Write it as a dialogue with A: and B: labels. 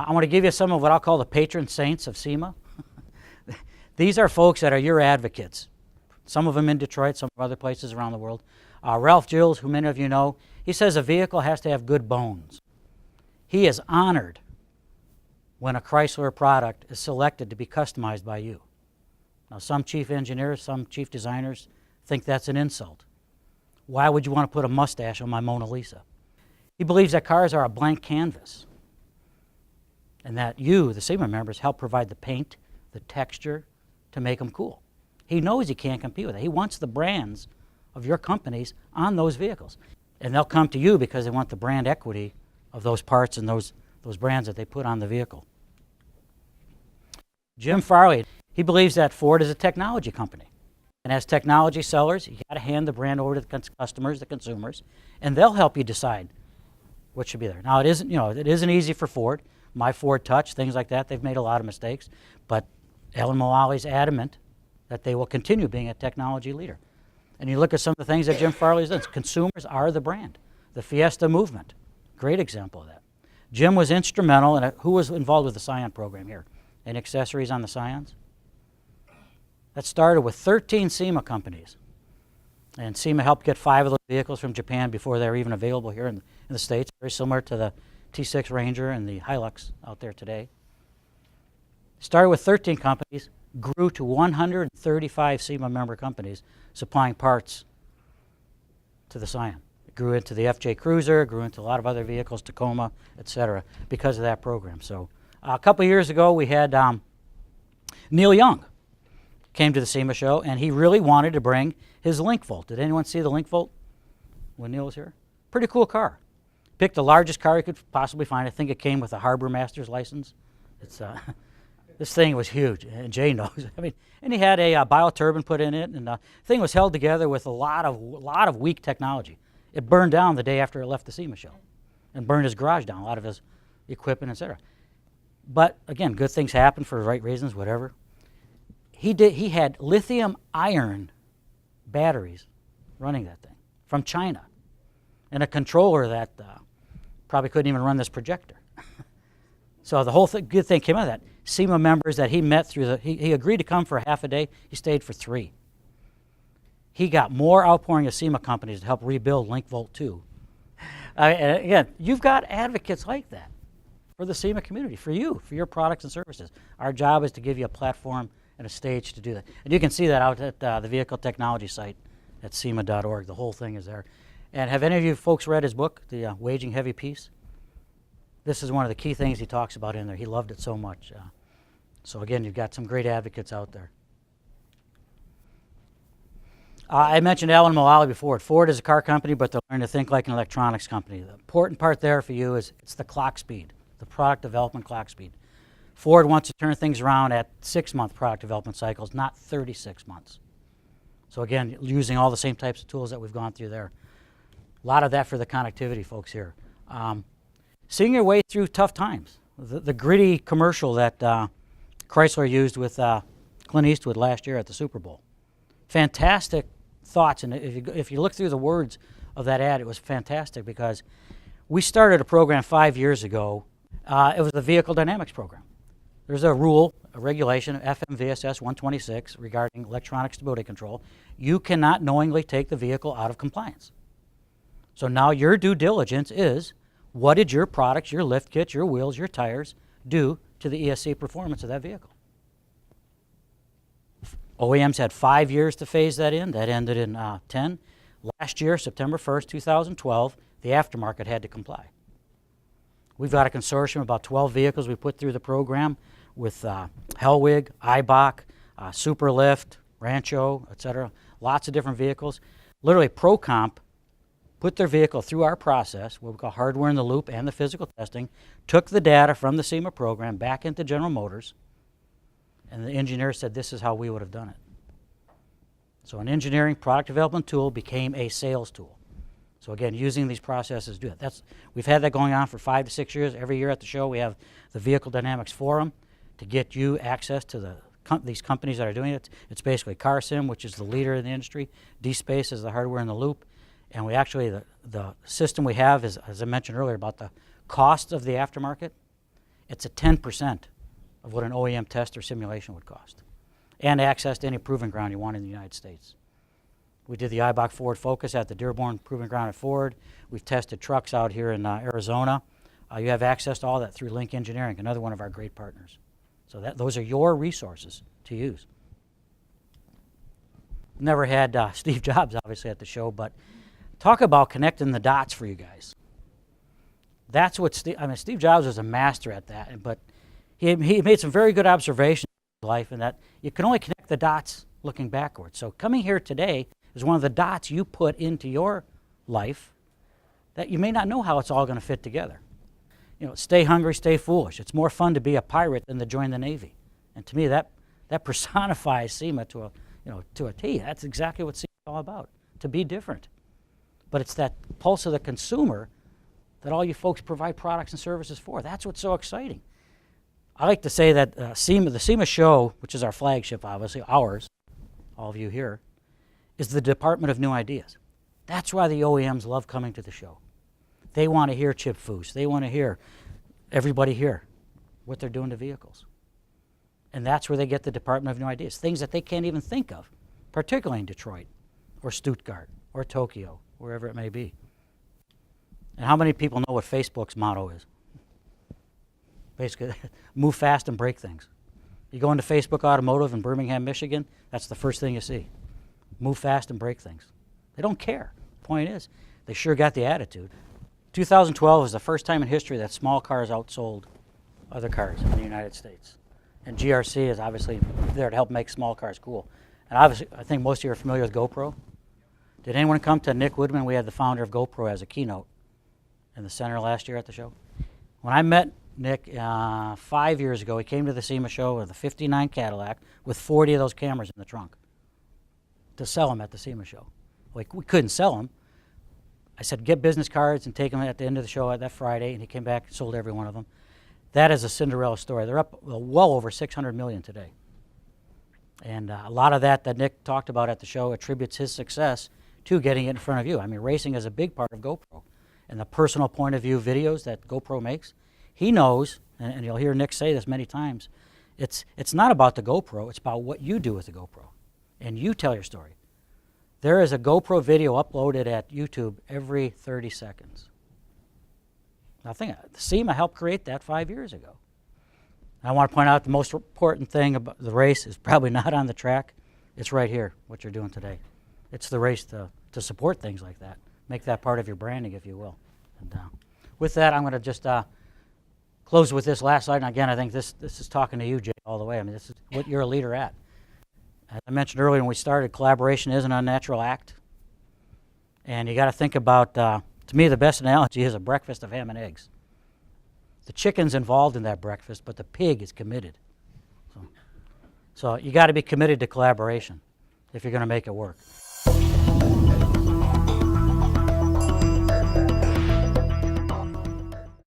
A: I want to give you some of what I'll call the patron saints of SEMA. These are folks that are your advocates. Some of them in Detroit, some other places around the world. Ralph Gilles, who many of you know, he says a vehicle has to have good bones. He is honored when a Chrysler product is selected to be customized by you. Now, some chief engineers, some chief designers think that's an insult. Why would you want to put a mustache on my Mona Lisa? He believes that cars are a blank canvas and that you, the SEMA members, help provide the paint, the texture to make them cool. He knows he can't compete with it. He wants the brands of your companies on those vehicles. And they'll come to you because they want the brand equity of those parts and those brands that they put on the vehicle. Jim Farley, he believes that Ford is a technology company. And as technology sellers, you got to hand the brand over to the customers, the consumers, and they'll help you decide what should be there. Now, it isn't easy for Ford. My Ford Touch, things like that, they've made a lot of mistakes. But Alan Mullally's adamant that they will continue being a technology leader. And you look at some of the things that Jim Farley's done. Consumers are the brand. The Fiesta movement, great example of that. Jim was instrumental in who was involved with the Scion program here? Any accessories on the Scions? That started with 13 SEMA companies. And SEMA helped get 5 of those vehicles from Japan before they were even available here in the States, very similar to the T6 Ranger and the Hilux out there today. Started with 13 companies, grew to 135 SEMA member companies supplying parts to the Scion. It grew into the FJ Cruiser, grew into a lot of other vehicles, Tacoma, etc., because of that program. So a couple of years ago, we had Neil Young came to the SEMA show, and he really wanted to bring his Link Volt. Did anyone see the Link Volt when Neil was here? Pretty cool car. Picked the largest car he could possibly find. I think it came with a Harbor Master's license. It's this thing was huge, and Jay knows. I mean, and he had a bioturbine put in it, and the thing was held together with a lot of weak technology. It burned down the day after it left the SEMA show, and burned his garage down, a lot of his equipment, etc. But again, good things happen for the right reasons, whatever. He had lithium iron batteries running that thing from China, and a controller that probably couldn't even run this projector. So the whole good thing came out of that. SEMA members that he met through he agreed to come for half a day. He stayed for 3. He got more outpouring of SEMA companies to help rebuild Link Volt 2. And again, you've got advocates like that for the SEMA community, for you, for your products and services. Our job is to give you a platform and a stage to do that. And you can see that out at the vehicle technology site at SEMA.org. The whole thing is there. And have any of you folks read his book, The Waging Heavy Peace? This is one of the key things he talks about in there. He loved it so much. So again, you've got some great advocates out there. I mentioned Alan Mulally before. Ford is a car company, but they're learning to think like an electronics company. The important part there for you is it's the clock speed, the product development clock speed. Ford wants to turn things around at 6-month product development cycles, not 36 months. So again, using all the same types of tools that we've gone through there. A lot of that for the connectivity folks here. Seeing your way through tough times. The gritty commercial that Chrysler used with Clint Eastwood last year at the Super Bowl. Fantastic thoughts, and if you look through the words of that ad, it was fantastic because we started a program 5 years ago. It was the Vehicle Dynamics program. There's a rule, a regulation, FMVSS 126, regarding electronic stability control. You cannot knowingly take the vehicle out of compliance. So now your due diligence is, what did your products, your lift kits, your wheels, your tires do to the ESC performance of that vehicle? OEMs had 5 years to phase that in. That ended in 10. Last year, September 1st, 2012, the aftermarket had to comply. We've got a consortium of about 12 vehicles we put through the program with Hellwig, Eibach, Superlift, Rancho, etc. Lots of different vehicles. Literally, ProComp put their vehicle through our process, what we call hardware in the loop and the physical testing, took the data from the SEMA program back into General Motors, and the engineer said this is how we would have done it. So an engineering product development tool became a sales tool. So again, using these processes to do it. We've had that going on for 5 to 6 years. Every year at the show we have the Vehicle Dynamics Forum to get you access to these companies that are doing it. It's basically CarSim, which is the leader in the industry. DSpace is the hardware in the loop. And we actually, the system we have is, as I mentioned earlier, about the cost of the aftermarket. It's a 10% of what an OEM test or simulation would cost. And access to any proving ground you want in the United States. We did the Eibach Ford Focus at the Dearborn Proving Ground at Ford. We've tested trucks out here in Arizona. You have access to all that through Link Engineering, another one of our great partners. So those are your resources to use. Never had Steve Jobs, obviously, at the show, but talk about connecting the dots for you guys. That's what Steve Jobs was a master at that, but he made some very good observations in life, and that you can only connect the dots looking backwards. So coming here today is one of the dots you put into your life that you may not know how it's all going to fit together. You know, stay hungry, stay foolish. It's more fun to be a pirate than to join the Navy. And to me, that personifies SEMA to a T. That's exactly what SEMA is all about, to be different. But it's that pulse of the consumer that all you folks provide products and services for. That's what's so exciting. I like to say that the SEMA show, which is our flagship, obviously, ours, all of you here, is the Department of New Ideas. That's why the OEMs love coming to the show. They want to hear Chip Foose. They want to hear everybody here, what they're doing to vehicles. And that's where they get the Department of New Ideas, things that they can't even think of, particularly in Detroit or Stuttgart or Tokyo, wherever it may be. And how many people know what Facebook's motto is? Basically, move fast and break things. You go into Facebook Automotive in Birmingham, Michigan, that's the first thing you see. Move fast and break things. They don't care. Point is, they sure got the attitude. 2012 was the first time in history that small cars outsold other cars in the United States. And GRC is obviously there to help make small cars cool. And obviously, I think most of you are familiar with GoPro. Did anyone come to Nick Woodman? We had the founder of GoPro as a keynote in the center last year at the show. When I met Nick 5 years ago, he came to the SEMA show with a '59 Cadillac with 40 of those cameras in the trunk to sell them at the SEMA show. Like, we couldn't sell them. I said, get business cards and take them at the end of the show that Friday, and he came back and sold every one of them. That is a Cinderella story. They're up well over 600 million today. And a lot of that Nick talked about at the show attributes his success to getting it in front of you. I mean, racing is a big part of GoPro. And the personal point of view videos that GoPro makes, he knows, and you'll hear Nick say this many times, it's not about the GoPro, it's about what you do with the GoPro. And you tell your story. There is a GoPro video uploaded at YouTube every 30 seconds. Now think, SEMA helped create that 5 years ago. I want to point out the most important thing about the race is probably not on the track. It's right here, what you're doing today. It's the race to support things like that. Make that part of your branding, if you will. And with that, I'm going to just close with this last slide. And again, I think this is talking to you, Jay, all the way. I mean, this is what you're a leader at. As I mentioned earlier when we started, collaboration is an unnatural act. And you got to think about, to me, the best analogy is a breakfast of ham and eggs. The chicken's involved in that breakfast, but the pig is committed. So you got to be committed to collaboration if you're going to make it work.